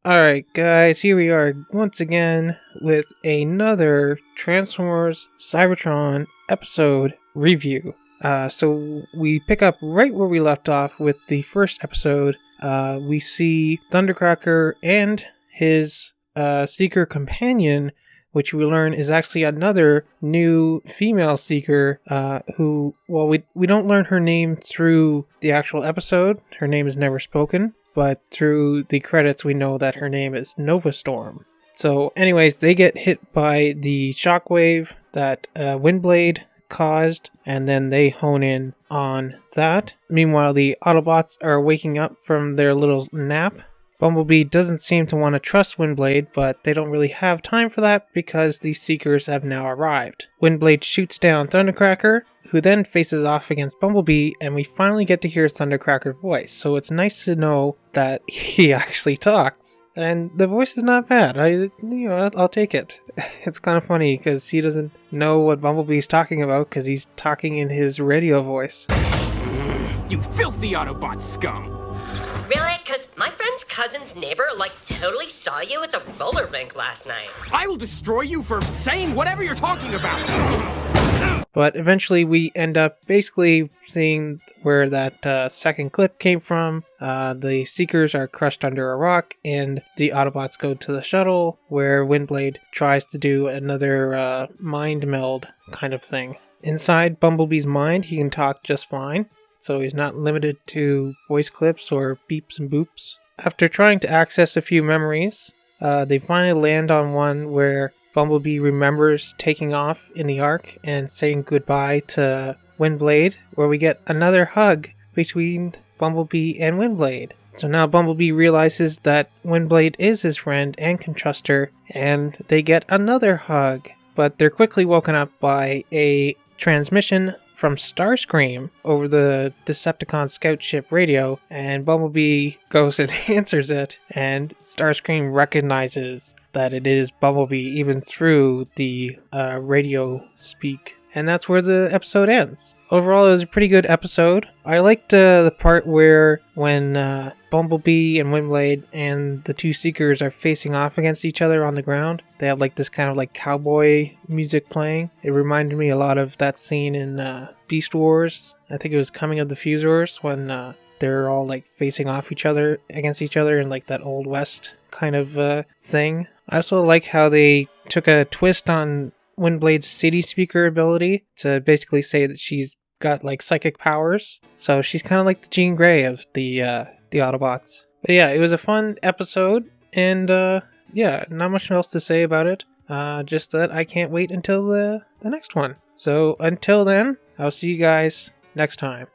Alright guys, here we are once again with another Transformers Cybertron episode review. So we pick up right where we left off with the first episode. We see Thundercracker and his Seeker companion, which we learn is actually another new female Seeker, who, well, we don't learn her name through the actual episode. Her name is never spoken. But through the credits, we know that her name is Nova Storm. So anyways, they get hit by the shockwave that Windblade caused, and then they hone in on that. Meanwhile, the Autobots are waking up from their little nap. Bumblebee doesn't seem to want to trust Windblade, but they don't really have time for that because the Seekers have now arrived. Windblade shoots down Thundercracker, who then faces off against Bumblebee, and we finally get to hear Thundercracker's voice. So it's nice to know that he actually talks. And the voice is not bad. I'll take it. It's kind of funny because he doesn't know what Bumblebee's talking about because he's talking in his radio voice. You filthy Autobot scum! Really? Because my friend's cousin's neighbor, totally saw you at the roller rink last night. I will destroy you for saying whatever you're talking about! But eventually we end up basically seeing where that second clip came from. The Seekers are crushed under a rock, and the Autobots go to the shuttle, where Windblade tries to do another mind meld kind of thing. Inside Bumblebee's mind, he can talk just fine. So he's not limited to voice clips or beeps and boops. After trying to access a few memories, they finally land on one where Bumblebee remembers taking off in the Ark and saying goodbye to Windblade, where we get another hug between Bumblebee and Windblade. So now Bumblebee realizes that Windblade is his friend and can trust her, and they get another hug. But they're quickly woken up by a transmission from Starscream over the Decepticon scout ship radio, and Bumblebee goes and answers it, and Starscream recognizes that it is Bumblebee even through the radio speak. And that's where the episode ends. Overall, it was a pretty good episode. I liked the part where when Bumblebee and Windblade and the two Seekers are facing off against each other on the ground. They have this kind of cowboy music playing. It reminded me a lot of that scene in Beast Wars. I think it was Coming of the Fusors when they're all facing off against each other in that Old West kind of thing. I also like how they took a twist on Windblade's city speaker ability to basically say that she's got psychic powers. So she's kind of like the Jean Grey of the Autobots. But yeah, it was a fun episode, and yeah, not much else to say about it. Just that I can't wait until the next one. So until then, I'll see you guys next time.